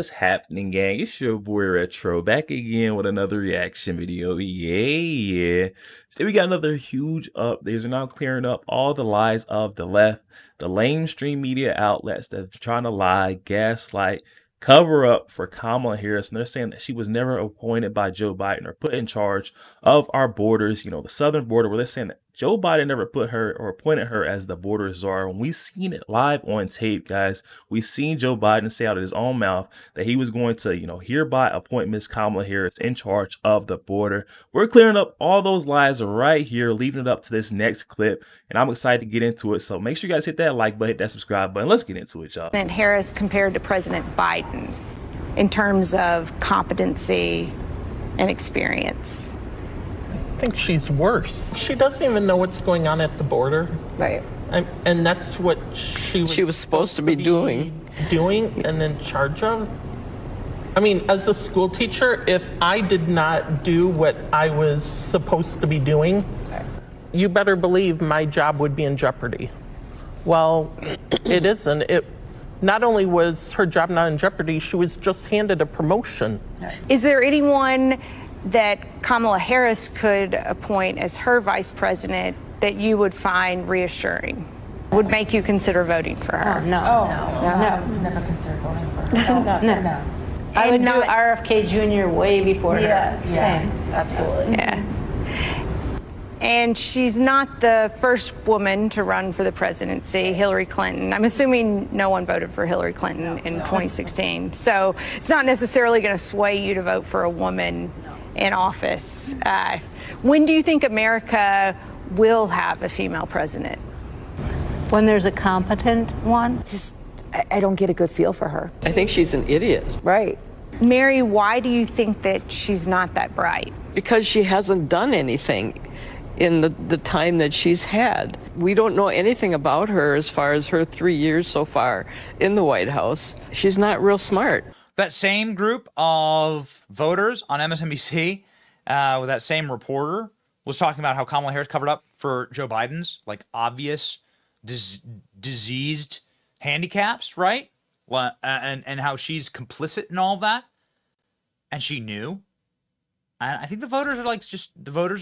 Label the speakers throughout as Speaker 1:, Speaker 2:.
Speaker 1: What's happening, gang? It's your boy Retro back again with another reaction video. Yeah. So we got another huge update. We're now clearing up all the lies of the left, the lamestream media outlets that are trying to lie, gaslight, cover up for Kamala Harris. And they're saying that she was never appointed by Joe Biden or put in charge of our borders, you know, the southern border, where they're saying that Joe Biden never put her or appointed her as the border czar. When we seen it live on tape, guys, we seen Joe Biden say out of his own mouth that he was going to, you know, hereby appoint Miss Kamala Harris in charge of the border. We're clearing up all those lies right here, leaving it up to this next clip, and I'm excited to get into it. So make sure you guys hit that like button, hit that subscribe button. Let's get into it, y'all.
Speaker 2: President Harris compared to President Biden in terms of competency and experience.
Speaker 3: I think she's worse. She doesn't even know what's going on at the border.
Speaker 4: Right.
Speaker 3: And that's what she was supposed to be doing and in charge of. I mean, as a school teacher, if I did not do what I was supposed to be doing, you better believe my job would be in jeopardy. Well, it isn't. Not only was her job not in jeopardy, she was just handed a promotion.
Speaker 2: Is there anyone that Kamala Harris could appoint as her vice president that you would find reassuring, would make you consider voting for her?
Speaker 4: No.
Speaker 5: Never consider voting for her. No.
Speaker 4: I would do RFK Jr. way before her.
Speaker 5: Yeah.
Speaker 4: Same. Absolutely.
Speaker 2: Yeah. And she's not the first woman to run for the presidency, Hillary Clinton. I'm assuming no one voted for Hillary Clinton in 2016. So it's not necessarily going to sway you to vote for a woman in office. When do you think America will have a female president?
Speaker 4: When there's a competent one.
Speaker 6: I don't get a good feel for her.
Speaker 7: I think she's an idiot.
Speaker 6: Right.
Speaker 2: Mary, why do you think that she's not that bright?
Speaker 7: Because she hasn't done anything in the time that she's had. We don't know anything about her as far as her 3 years so far in the White House. She's not real smart.
Speaker 8: That same group of voters on MSNBC, with that same reporter, was talking about how Kamala Harris covered up for Joe Biden's like obvious diseased handicaps, right? And how she's complicit in all of that, and she knew. And I think the voters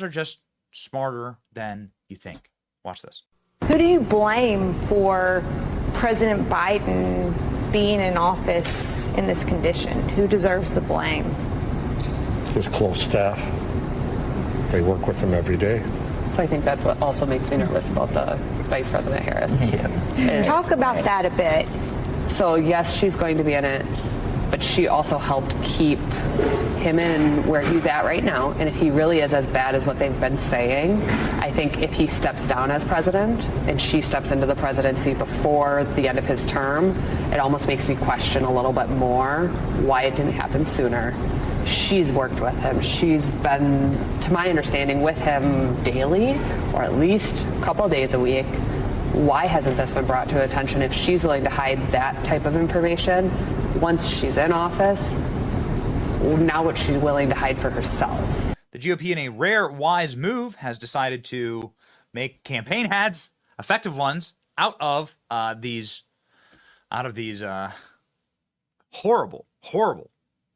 Speaker 8: are just smarter than you think. Watch this.
Speaker 2: Who do you blame for President Biden being in office in this condition? Who deserves the blame?
Speaker 9: His close staff. They work with him every day.
Speaker 10: So I think that's what also makes me nervous about the Vice President Harris.
Speaker 2: Yeah. Talk about that a bit.
Speaker 10: So yes, she's going to be in it, but she also helped keep him in where he's at right now. And if he really is as bad as what they've been saying, I think if he steps down as president and she steps into the presidency before the end of his term, it almost makes me question a little bit more why it didn't happen sooner. She's worked with him. She's been, to my understanding, with him daily, or at least a couple of days a week. Why hasn't this been brought to her attention? If she's willing to hide that type of information once she's in office, now what she's willing to hide for herself.
Speaker 8: The GOP, in a rare, wise move, has decided to make campaign ads, effective ones, out of these horrible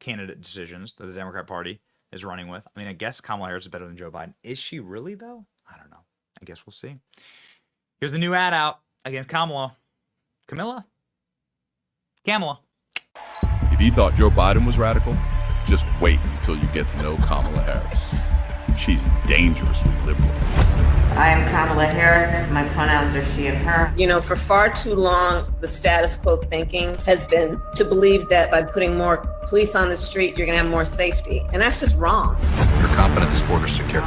Speaker 8: candidate decisions that the Democrat Party is running with. I mean, I guess Kamala Harris is better than Joe Biden. Is she really, though? I don't know. I guess we'll see. Here's the new ad out against Kamala. Kamala?
Speaker 11: If you thought Joe Biden was radical, just wait until you get to know Kamala Harris. She's dangerously liberal.
Speaker 12: I am Kamala Harris. My pronouns are she and her.
Speaker 13: You know, for far too long, the status quo thinking has been to believe that by putting more police on the street, you're going to have more safety. And that's just wrong.
Speaker 14: You're confident this border's secure?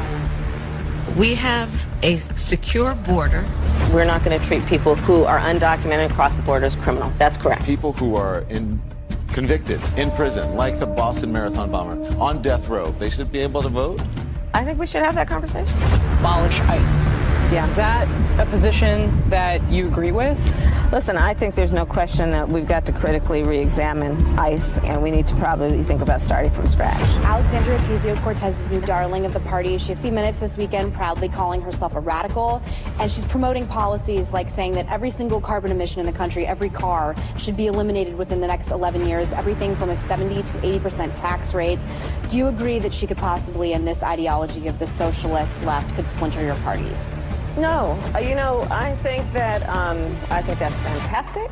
Speaker 15: We have a secure border.
Speaker 16: We're not going to treat people who are undocumented across the border as criminals. That's correct.
Speaker 17: People who are convicted in prison, like the Boston Marathon bomber, on death row, they should be able to vote?
Speaker 16: I think we should have that conversation.
Speaker 10: Abolish ICE.
Speaker 16: Yeah.
Speaker 10: Is that a position that you agree with?
Speaker 13: Listen, I think there's no question that we've got to critically re-examine ICE, and we need to probably think about starting from scratch.
Speaker 18: Alexandria Ocasio-Cortez's new darling of the party. She had 60 Minutes this weekend proudly calling herself a radical, and she's promoting policies like saying that every single carbon emission in the country, every car, should be eliminated within the next 11 years, everything from a 70 to 80% tax rate. Do you agree that she could possibly, in this ideology of the socialist left, could splinter your party?
Speaker 13: No, you know, I think that's fantastic.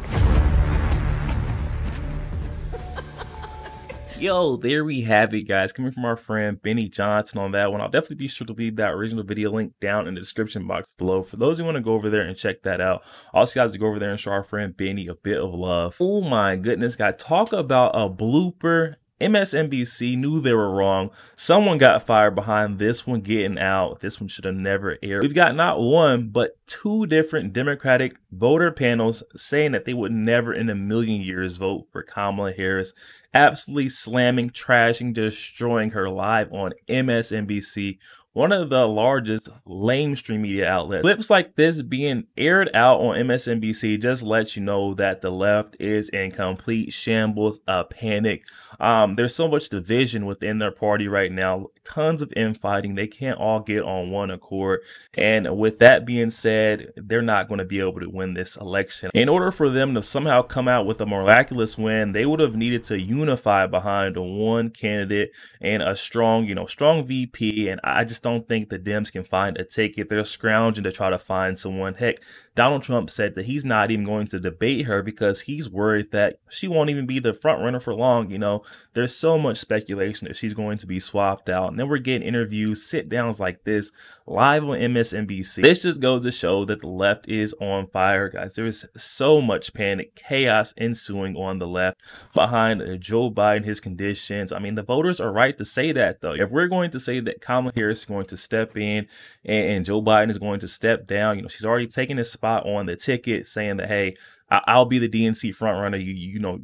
Speaker 1: Yo, there we have it, guys. Coming from our friend Benny Johnson on that one. I'll definitely be sure to leave that original video link down in the description box below for those who want to go over there and check that out. Also, guys, to go over there and show our friend Benny a bit of love. Oh my goodness, guys. Talk about a blooper. MSNBC knew they were wrong. Someone got fired behind this one getting out. This one should have never aired. We've got not one, but two different Democratic voter panels saying that they would never in a million years vote for Kamala Harris. Absolutely slamming, trashing, destroying her live on MSNBC, one of the largest lamestream media outlets. Clips like this being aired out on MSNBC just lets you know that the left is in complete shambles, panic. There's so much division within their party right now, tons of infighting. They can't all get on one accord. And with that being said, they're not going to be able to win this election. In order for them to somehow come out with a miraculous win, they would have needed to unify behind one candidate and a strong, strong VP. And I just don't think the Dems can find a ticket. They're scrounging to try to find someone. Heck, Donald Trump said that he's not even going to debate her because he's worried that she won't even be the front runner for long. There's so much speculation that she's going to be swapped out. And then we're getting interviews, sit downs like this live on MSNBC. This just goes to show that the left is on fire, guys. There's so much panic, chaos ensuing on the left behind Joe Biden, his conditions. I mean, the voters are right to say that, though. If we're going to say that Kamala Harris is going to step in and Joe Biden is going to step down, she's already taken his spot on the ticket, saying that, hey, I'll be the DNC frontrunner.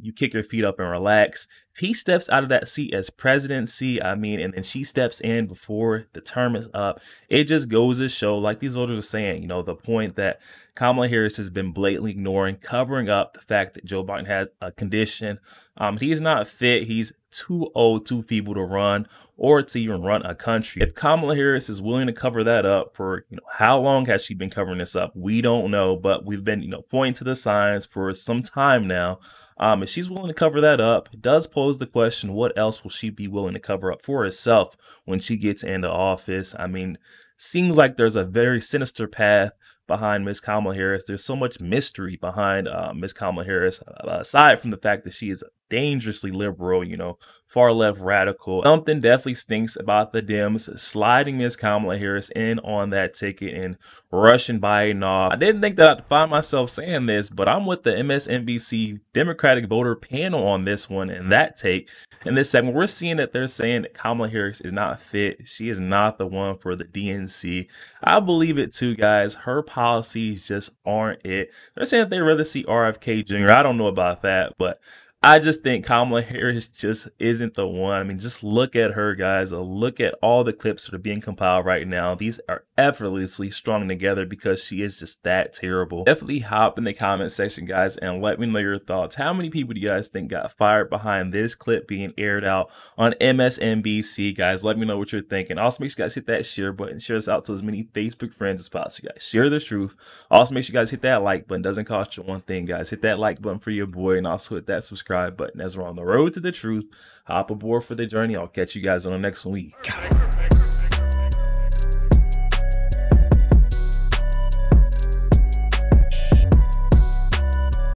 Speaker 1: You kick your feet up and relax. If he steps out of that seat as presidency, and then she steps in before the term is up, it just goes to show, like these voters are saying, the point that Kamala Harris has been blatantly ignoring, covering up the fact that Joe Biden had a condition. He's not fit. He's too old, too feeble to run or to even run a country. If Kamala Harris is willing to cover that up for, how long has she been covering this up? We don't know, but we've been, pointing to the signs for some time now. If she's willing to cover that up, it does pose the question, what else will she be willing to cover up for herself when she gets into office? I mean, seems like there's a very sinister path behind Miss Kamala Harris. There's so much mystery behind Miss Kamala Harris, aside from the fact that she is dangerously liberal, far left radical. Something definitely stinks about the Dems sliding Miss Kamala Harris in on that ticket and rushing Biden off. I didn't think that I'd find myself saying this, but I'm with the MSNBC Democratic voter panel on this one and that take. In this segment, we're seeing that they're saying that Kamala Harris is not fit. She is not the one for the DNC. I believe it too, guys. Her policies just aren't it. They're saying that they'd rather see RFK Jr. I don't know about that, but I just think Kamala Harris just isn't the one. I mean, just look at her, guys. Look at all the clips that are being compiled right now. These are effortlessly strung together because she is just that terrible. Definitely hop in the comment section, guys, and let me know your thoughts. How many people do you guys think got fired behind this clip being aired out on MSNBC, guys? Let me know what you're thinking. Also, make sure you guys hit that share button. Share this out to as many Facebook friends as possible, guys. Share the truth. Also, make sure you guys hit that like button. Doesn't cost you one thing, guys. Hit that like button for your boy, and also hit that subscribe button as we're on the road to the truth. Hop aboard for the journey. I'll catch you guys on the next week.